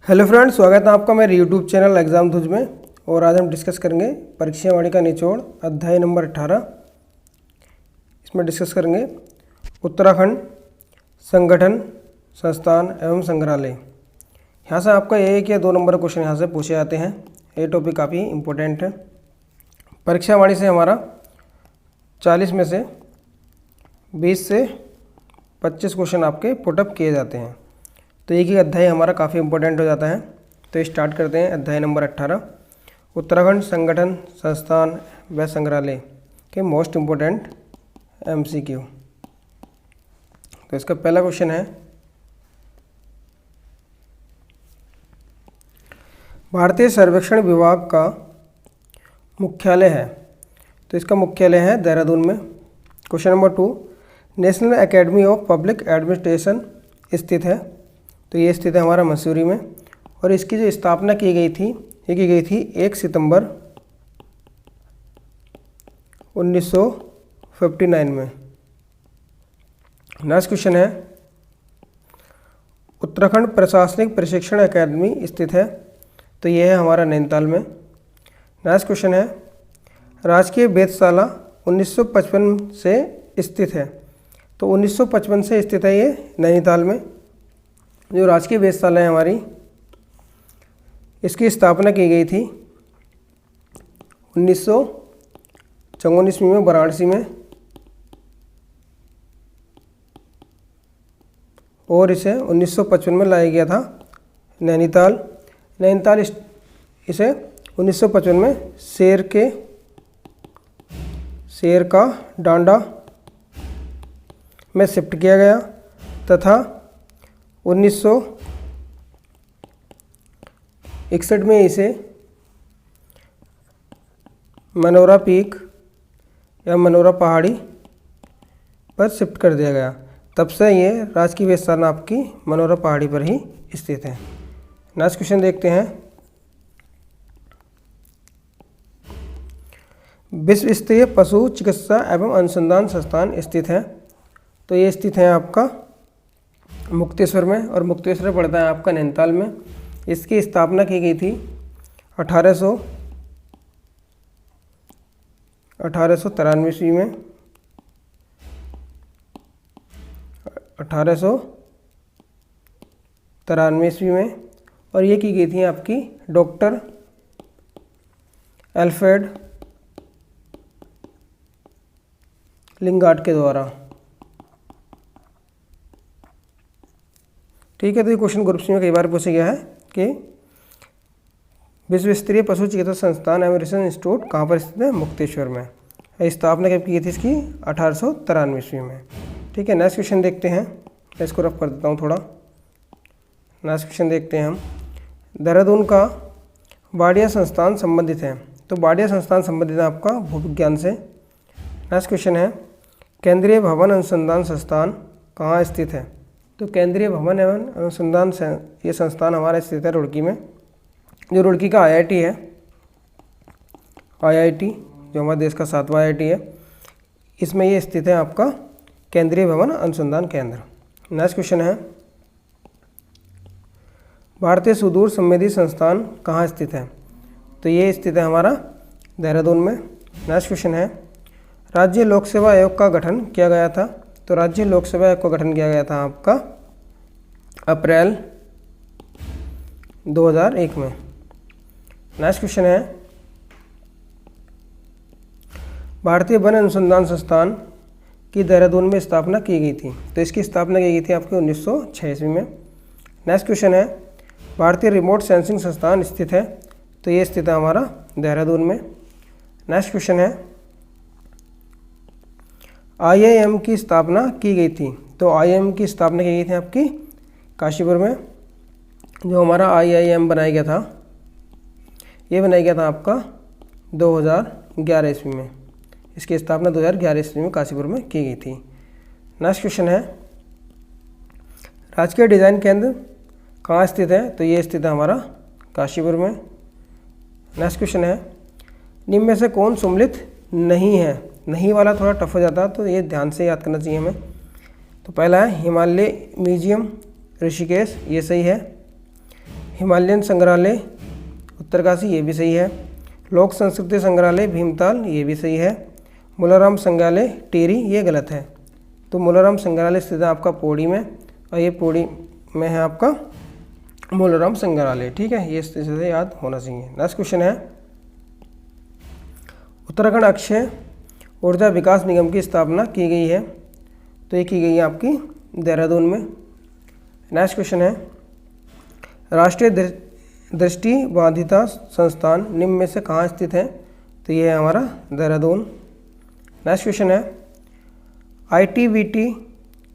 Hello friends, स्वागत है आपका मेरे यूट्यूब चैनल एग्जाम धुज में। और आज हम डिस्कस करेंगे परीक्षा वाणी का निचोड़ अध्याय नंबर 18। इसमें डिस्कस करेंगे उत्तराखंड संगठन संस्थान एवं संग्रहालय। यहाँ से आपका 1 या 2 नंबर क्वेश्चन यहाँ से पूछे जाते हैं। ये टॉपिक काफ़ी इम्पोर्टेंट है। परीक्षा वाणी से हमारा 40 में से 20 से 25 क्वेश्चन आपके पुटअप किए जाते हैं। तो एक ही अध्याय हमारा काफ़ी इम्पोर्टेंट हो जाता है। तो स्टार्ट करते हैं अध्याय नंबर 18, उत्तराखंड संगठन संस्थान व संग्रहालय के मोस्ट इम्पोर्टेंट MCQ। तो इसका पहला क्वेश्चन है, भारतीय सर्वेक्षण विभाग का मुख्यालय है। तो इसका मुख्यालय है देहरादून में। Question number 2, national academy of public administration स्थित है। तो ये स्थित है हमारा मसूरी में। और इसकी जो स्थापना की गई थी, ये की गई थी 1 सितंबर 1959 में। नेक्स्ट क्वेश्चन है, उत्तराखंड प्रशासनिक प्रशिक्षण अकादमी स्थित है। तो ये है हमारा नैनीताल में। नेक्स्ट क्वेश्चन है, राजकीय वेधशाला 1955 से स्थित है। तो 1955 से स्थित है ये नैनीताल में। जो राजकीय वेधशाला है हमारी, इसकी स्थापना की गई थी 1954 ईस्वी में वाराणसी में। और इसे 1955 में लाया गया था नैनीताल। इसे 1955 में शेर का डांडा में शिफ्ट किया गया तथा 1961 में इसे मनोरा पीक या मनोरा पहाड़ी पर शिफ्ट कर दिया गया। तब से ये राजकीय वेधशाला आपकी मनोरा पहाड़ी पर ही स्थित है। नेक्स्ट क्वेश्चन देखते हैं, विश्व स्तरीय पशु चिकित्सा एवं अनुसंधान संस्थान स्थित है। तो ये स्थित है आपका मुक्तेश्वर में। और मुक्तेश्वर पड़ता है आपका नैनीताल में। इसकी स्थापना की गई थी 1893 ईस्वी में। 1893 ईस्वी में। और ये की गई थी आपकी डॉक्टर एल्फ्रेड लिंगार्ड के द्वारा। ठीक है। तो ये क्वेश्चन ग्रुप सी में कई बार पूछा गया है कि विश्व स्तरीय पशु चिकित्सा संस्थान एवं रिसर्च इंस्टीट्यूट कहाँ पर स्थित है? मुक्तेश्वर में। स्थापना कब की थी इसकी? 1893 ईस्वी में। ठीक है। नेक्स्ट क्वेश्चन देखते हैं। इसको रफ कर देता हूँ थोड़ा। नेक्स्ट क्वेश्चन देखते हैं हम, देहरादून का बाड़िया संस्थान संबंधित है। तो बाड़िया संस्थान संबंधित है आपका भूविज्ञान से। नेक्स्ट क्वेश्चन है, केंद्रीय भवन अनुसंधान संस्थान कहाँ स्थित है? तो केंद्रीय भवन एवं अनुसंधान ये संस्थान हमारा स्थित है रुड़की में। जो रुड़की का IIT है, IIT जो हमारे देश का 7वां IIT है, इसमें ये स्थित है आपका केंद्रीय भवन अनुसंधान केंद्र। नेक्स्ट क्वेश्चन है, भारतीय सुदूर संवेदी संस्थान कहाँ स्थित है? तो ये स्थित है हमारा देहरादून में। नेक्स्ट क्वेश्चन है, राज्य लोक सेवा आयोग का गठन किया गया था। तो राज्य लोक सेवा आयोग का गठन किया गया था आपका अप्रैल 2001 में। नेक्स्ट क्वेश्चन है, भारतीय वन अनुसंधान संस्थान की देहरादून में स्थापना की गई थी। तो इसकी स्थापना की गई थी आपके 1906 ईस्वी में। नेक्स्ट क्वेश्चन है, भारतीय रिमोट सेंसिंग संस्थान स्थित है। तो ये स्थित है हमारा देहरादून में। नेक्स्ट क्वेश्चन है, IIM की स्थापना की गई थी। तो IIM की स्थापना की गई थी आपकी काशीपुर में। जो हमारा IIM बनाया गया था, ये बनाया गया था आपका 2011 ईस्वी में। इसकी स्थापना 2011 ईस्वी में काशीपुर में की गई थी। नेक्स्ट क्वेश्चन है, राजकीय डिजाइन केंद्र कहाँ स्थित है? तो ये स्थित है हमारा काशीपुर में। नेक्स्ट क्वेश्चन है, निम्न में से कौन सम्मिलित नहीं है? नहीं वाला थोड़ा टफ हो जाता है, तो ये ध्यान से याद करना चाहिए हमें। तो पहला है हिमालय म्यूजियम ऋषिकेश, ये सही है। हिमालयन संग्रहालय उत्तरकाशी, ये भी सही है। लोक संस्कृति संग्रहालय भीमताल, ये भी सही है। मूलाराम संग्रहालय टिहरी, ये गलत है। तो मूलाराम संग्रहालय स्थित है आपका पौड़ी में, और ये पौड़ी में है आपका मूलाराम संग्रहालय। ठीक है, ये से याद होना चाहिए। नेक्स्ट क्वेश्चन है, उत्तराखंड अक्षय ऊर्जा विकास निगम की स्थापना की गई है, तो ये की गई है आपकी देहरादून में। नेक्स्ट क्वेश्चन है, राष्ट्रीय दृष्टिबाधिता संस्थान निम्न में से कहाँ स्थित है, तो ये है हमारा देहरादून। नेक्स्ट क्वेश्चन है, ITBT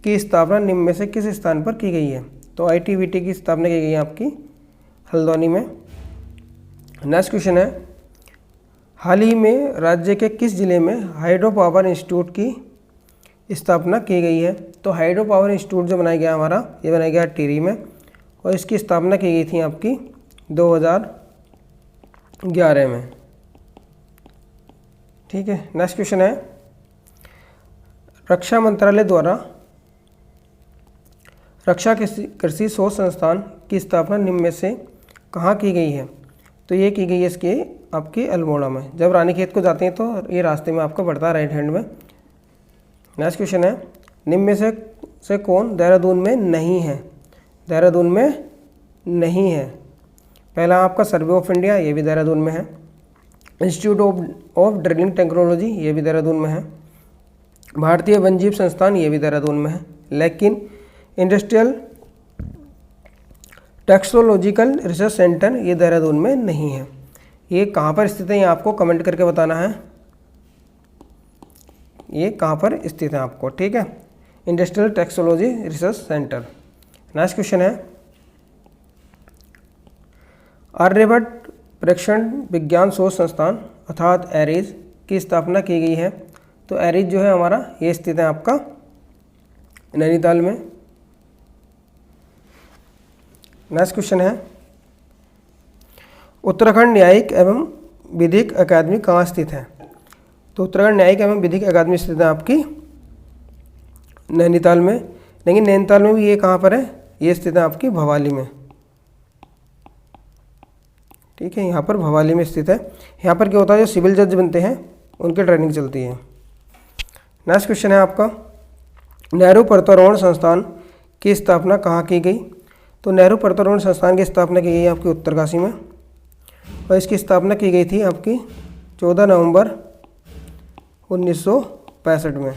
की स्थापना निम्न में से किस स्थान पर की गई है, तो ITBT की स्थापना की गई है आपकी हल्द्वानी में। नेक्स्ट क्वेश्चन है, हाल ही में राज्य के किस जिले में हाइड्रो पावर इंस्टीट्यूट की स्थापना की गई है, तो हाइड्रो पावर इंस्टीट्यूट जो बनाया गया हमारा, ये बनाया गया टिहरी में, और इसकी स्थापना की गई थी आपकी 2011 में। ठीक है, नेक्स्ट क्वेश्चन है, रक्षा मंत्रालय द्वारा रक्षा कृषि शोध संस्थान की स्थापना निम्न में से कहाँ की गई है, तो ये की गई है इसके आपके अल्मोड़ा में। जब रानीखेत को जाते हैं तो ये रास्ते में आपको पड़ता है राइट हैंड में। नेक्स्ट क्वेश्चन है, निम्न में से कौन देहरादून में नहीं है, देहरादून में नहीं है। पहला आपका सर्वे ऑफ इंडिया, ये भी देहरादून में है। इंस्टीट्यूट ऑफ ड्रिलिंग टेक्नोलॉजी, ये भी देहरादून में है। भारतीय वन्यजीव संस्थान, ये भी देहरादून में है। लेकिन इंडस्ट्रियल टैक्सोलॉजिकल रिसर्च सेंटर ये देहरादून में नहीं है। ये कहाँ पर स्थित है, ये आपको कमेंट करके बताना है, ये कहाँ पर स्थित है आपको। ठीक है, industrial toxicology research centre. Next question है, आर्यभट्ट प्रेक्षण विज्ञान शोध संस्थान अर्थात एरीज की स्थापना की गई है, तो एरीज जो है हमारा ये स्थित है आपका नैनीताल में। नेक्स्ट क्वेश्चन है, उत्तराखंड न्यायिक एवं विधिक अकादमी कहाँ स्थित है, तो उत्तराखंड न्यायिक एवं विधिक अकादमी स्थित है आपकी नैनीताल में। लेकिन नैनीताल में भी ये कहाँ पर है, ये स्थित है आपकी भवाली में। ठीक है, यहाँ पर भवाली में स्थित है। यहाँ पर क्या होता है, जो सिविल जज बनते हैं उनकी ट्रेनिंग चलती है। नेक्स्ट क्वेश्चन है आपका, नेहरू पर्वतारोहण संस्थान की स्थापना कहाँ की गई, तो नेहरू पर्वतारोहण संस्थान की स्थापना की गई आपकी उत्तरकाशी में, और इसकी स्थापना की गई थी आपकी 14 नवंबर 1965 में।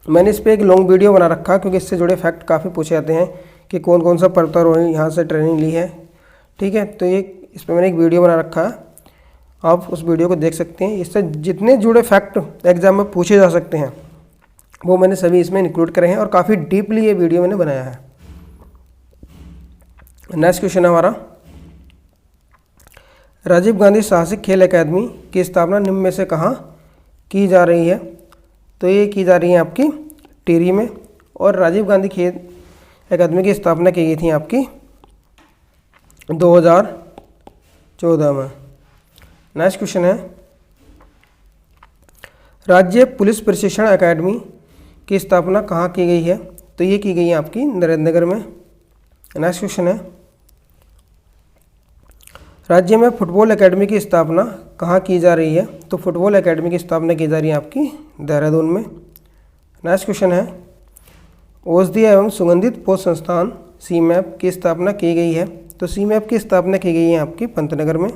मैंने इस पर एक लॉन्ग वीडियो बना रखा क्योंकि इससे जुड़े फैक्ट काफ़ी पूछे जाते हैं कि कौन कौन सा पर्वतारोही यहाँ से ट्रेनिंग ली है। ठीक है, तो ये इस पर मैंने एक वीडियो बना रखा है, आप उस वीडियो को देख सकते हैं। इससे जितने जुड़े फैक्ट एग्जाम में पूछे जा सकते हैं वो मैंने सभी इसमें इंक्लूड करे हैं, और काफ़ी डीपली ये वीडियो मैंने बनाया है। नेक्स्ट क्वेश्चन है हमारा, राजीव गांधी साहसिक खेल अकादमी की स्थापना निम्न में से कहाँ की जा रही है, तो ये की जा रही है आपकी टिहरी में, और राजीव गांधी खेल अकादमी की स्थापना की गई थी आपकी 2014 में। नेक्स्ट क्वेश्चन है, राज्य पुलिस प्रशिक्षण अकादमी की स्थापना कहाँ की गई है, तो ये की गई है आपकी नरेंद्रनगर में। नेक्स्ट क्वेश्चन है, राज्य में फुटबॉल एकेडमी की स्थापना कहाँ की जा रही है, तो फुटबॉल एकेडमी की स्थापना की जा रही है आपकी देहरादून में। नेक्स्ट क्वेश्चन है, औषधीय एवं सुगंधित पौध संस्थान सीमैप की स्थापना की गई है, तो सीमैप की स्थापना की गई है आपकी पंतनगर में,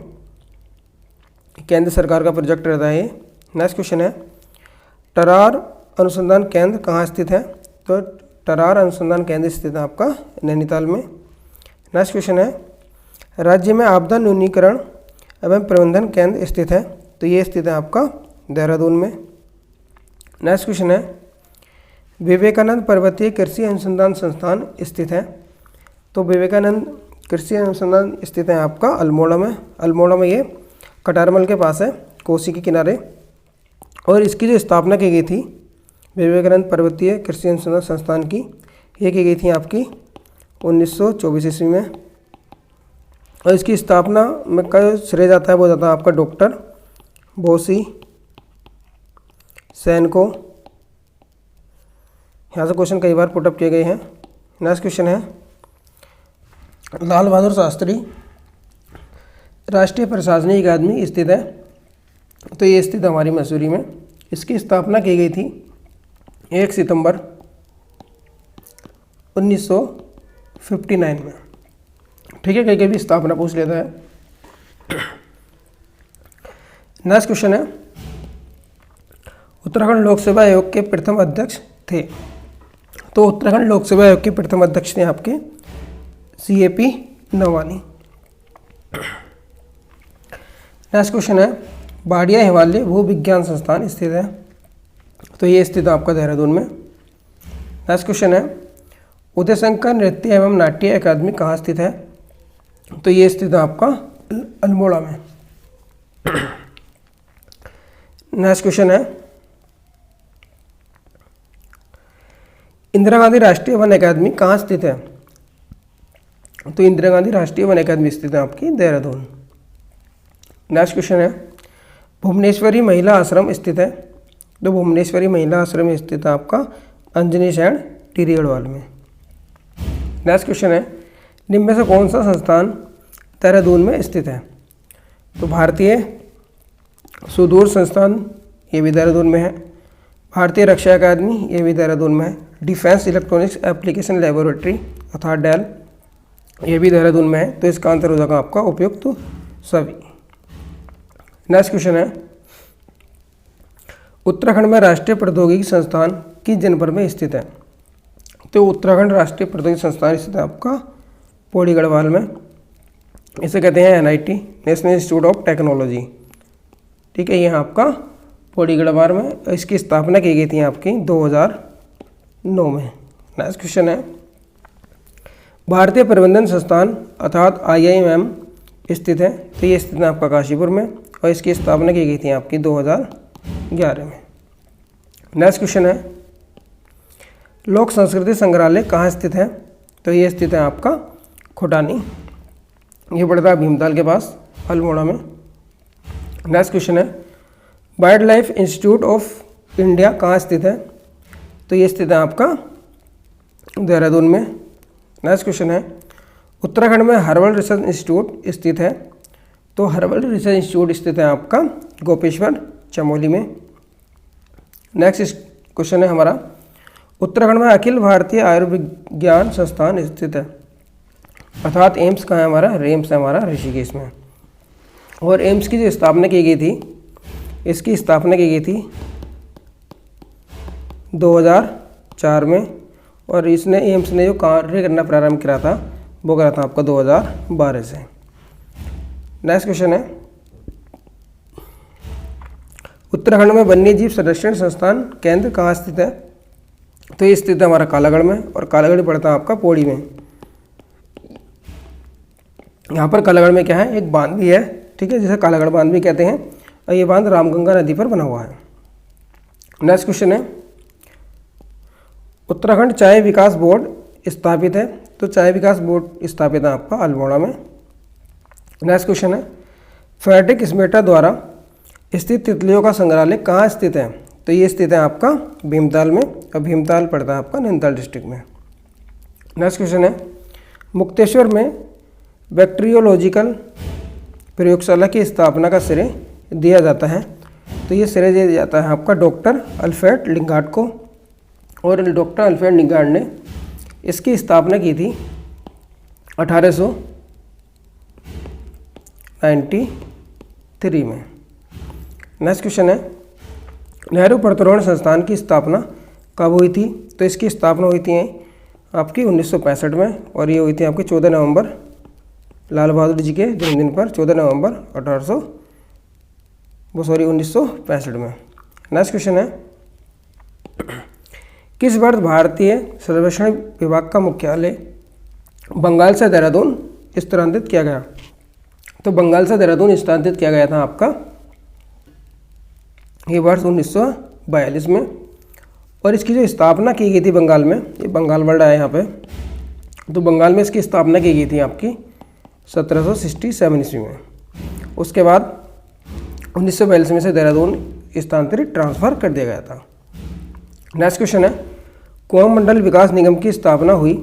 केंद्र सरकार का प्रोजेक्ट रहता है ये। नेक्स्ट क्वेश्चन है, टरार अनुसंधान केंद्र कहाँ स्थित है, तो टरार अनुसंधान केंद्र स्थित है आपका नैनीताल में। नेक्स्ट क्वेश्चन है, राज्य में आपदा न्यूनीकरण एवं प्रबंधन केंद्र स्थित है, तो ये स्थित है आपका देहरादून में। नेक्स्ट क्वेश्चन है, विवेकानंद पर्वतीय कृषि अनुसंधान संस्थान स्थित है, तो विवेकानंद कृषि अनुसंधान स्थित है आपका अल्मोड़ा में। अल्मोड़ा में ये कटारमल के पास है, कोसी के किनारे, और इसकी जो स्थापना की गई थी विवेकानंद पर्वतीय कृषि अनुसंधान संस्थान की, ये की गई थी आपकी 1924 ईस्वी में, और इसकी स्थापना में का जो श्रेय जाता है वो जाता है आपका डॉक्टर बोसी सैन को। यहाँ से क्वेश्चन कई बार पुटअप किए गए हैं। नेक्स्ट क्वेश्चन है, लाल बहादुर शास्त्री राष्ट्रीय प्रशासनिक अकादमी स्थित है, तो ये स्थित हमारी मसूरी में। इसकी स्थापना की गई थी 1 सितंबर 1959 में। ठीक है, कहीं कहीं भी स्थापना पूछ लेता है। नेक्स्ट क्वेश्चन है, उत्तराखंड लोक सेवा आयोग के प्रथम अध्यक्ष थे। तो उत्तराखंड लोक सेवा आयोग के प्रथम अध्यक्ष थे आपके CAP नवानी। नेक्स्ट क्वेश्चन है, बाड़िया हिमालय भू विज्ञान संस्थान स्थित है। तो ये स्थित है आपका देहरादून में। नेक्स्ट क्वेश्चन है, उदय शंकर नृत्य एवं नाट्य अकादमी कहाँ स्थित है। तो ये स्थित है आपका अल्मोड़ा में। नेक्स्ट क्वेश्चन है, इंदिरा गांधी राष्ट्रीय वन अकादमी कहाँ स्थित है। तो इंदिरा गांधी राष्ट्रीय वन अकादमी स्थित है आपकी देहरादून। नेक्स्ट क्वेश्चन है, भुवनेश्वरी महिला आश्रम स्थित है। तो भुवनेश्वरी महिला आश्रम स्थित है आपका अंजनी सैन टिहरी गढ़वाल में। नेक्स्ट क्वेश्चन है, निम्न में से कौन सा संस्थान देहरादून में स्थित है। तो भारतीय सुदूर संस्थान, ये भी देहरादून में है। भारतीय रक्षा अकादमी, ये भी देहरादून में है। डिफेंस इलेक्ट्रॉनिक्स एप्लीकेशन लेबोरेटरी अर्थात डेल, ये भी देहरादून में है। तो इसका आंसर हो जाएगा आपका उपयुक्त सभी। नेक्स्ट क्वेश्चन है, उत्तराखंड में राष्ट्रीय प्रौद्योगिकी संस्थान किस जनपद में स्थित है। तो उत्तराखंड राष्ट्रीय प्रौद्योगिकी संस्थान स्थित है आपका पौड़ी गढ़वाल में। इसे कहते हैं NIT, national institute of technology. ठीक है, ये आपका पौड़ी गढ़वाल में। इसकी स्थापना की गई थी आपकी 2009 में। नेक्स्ट क्वेश्चन है, भारतीय प्रबंधन संस्थान अर्थात IIM स्थित है। तो ये स्थित है आपका काशीपुर में और इसकी स्थापना की गई थी आपकी 2011 में। नेक्स्ट क्वेश्चन है, लोक संस्कृति संग्रहालय कहाँ स्थित है। तो ये स्थित है आपका खोटानी, ये पड़ता है भीमताल के पास अल्मोड़ा में। नेक्स्ट क्वेश्चन है, wild life institute of India कहाँ स्थित है। तो ये स्थित है आपका देहरादून में। नेक्स्ट क्वेश्चन है, उत्तराखंड में हर्बल रिसर्च इंस्टीट्यूट स्थित है। तो हर्बल रिसर्च इंस्टीट्यूट स्थित है आपका गोपेश्वर चमोली में। नेक्स्ट क्वेश्चन है हमारा, उत्तराखंड में अखिल भारतीय आयुर्विज्ञान संस्थान स्थित है अर्थात एम्स कहाँ है हमारा, रेम्स है हमारा ऋषिकेश में। और एम्स की जो स्थापना की गई थी, इसकी स्थापना की गई थी 2004 में और इसने एम्स ने जो कार्य करना प्रारंभ करा था वो करा था आपका 2012 से। नेक्स्ट क्वेश्चन है, उत्तराखंड में वन्यजीव संरक्षण संस्थान केंद्र कहाँ स्थित है। तो ये स्थित है हमारा कालागढ़ में और कालागढ़ पड़ता है आपका पौड़ी में। यहाँ पर कालागढ़ में क्या है, एक बांध भी है। ठीक है, जिसे कालागढ़ बांध भी कहते हैं और ये बांध रामगंगा नदी पर बना हुआ है। नेक्स्ट क्वेश्चन है, उत्तराखंड चाय विकास बोर्ड स्थापित है। तो चाय विकास बोर्ड स्थापित है आपका अल्मोड़ा में। नेक्स्ट क्वेश्चन है, फेडेरिक स्मेटा द्वारा स्थित तितलियों का संग्रहालय कहाँ स्थित है। तो ये स्थित है आपका भीमताल में और भीमताल पड़ता है आपका नैनीताल डिस्ट्रिक्ट में। नेक्स्ट क्वेश्चन है, मुक्तेश्वर में बैक्टीरियोलॉजिकल प्रयोगशाला की स्थापना का श्रेय दिया जाता है। तो ये श्रेय दिया जाता है आपका डॉक्टर अल्फ्रेड लिंगार्ड को और डॉक्टर अल्फ्रेड लिंगार्ड ने इसकी स्थापना की थी 1893 में। नेक्स्ट क्वेश्चन है, नेहरू प्रतिरोहण संस्थान की स्थापना कब हुई थी। तो इसकी स्थापना हुई थी आपकी 1965 में और ये हुई थी आपकी 14 नवंबर लाल बहादुर जी के जन्मदिन पर 14 नवंबर 1965 में। नेक्स्ट क्वेश्चन है, किस वर्ष भारतीय सर्वेक्षण विभाग का मुख्यालय बंगाल से देहरादून स्थानांतरित किया गया। तो बंगाल से देहरादून स्थानांतरित किया गया था आपका ये वर्ष 1942 में और इसकी जो स्थापना की गई थी बंगाल में, ये बंगाल वर्ड आया यहाँ पे, तो बंगाल में इसकी स्थापना की गई थी आपकी 1767 ईस्वी में। उसके बाद 1942 में से देहरादून स्थानांतरित ट्रांसफ़र कर दिया गया था। नेक्स्ट क्वेश्चन है, कुआं मंडल विकास निगम की स्थापना हुई।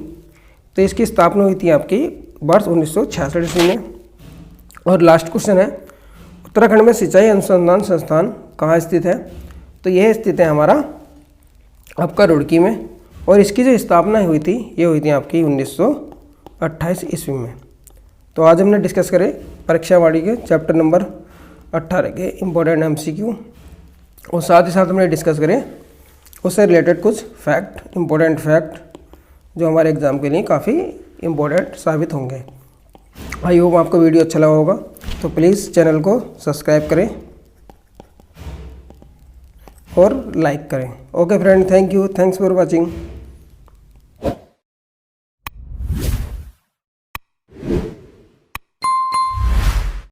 तो इसकी स्थापना हुई थी आपकी वर्ष 1966 ईस्वी में। और लास्ट क्वेश्चन है, उत्तराखंड में सिंचाई अनुसंधान संस्थान कहाँ स्थित है? तो यह स्थित है हमारा आपका रुड़की में, और इसकी जो स्थापना हुई थी ये हुई थी आपकी 1928 ईस्वी में। तो आज हमने डिस्कस करे परीक्षावाणी के चैप्टर नंबर 18 के इम्पोर्टेंट MCQ, और साथ ही साथ हमने डिस्कस करें उससे रिलेटेड कुछ फैक्ट, इम्पोर्टेंट फैक्ट जो हमारे एग्ज़ाम के लिए काफ़ी इम्पोर्टेंट साबित होंगे। आई होप आपको वीडियो अच्छा लगा होगा, तो प्लीज़ चैनल को सब्सक्राइब करें और लाइक करें। Okay friend, thank you, thanks for watching.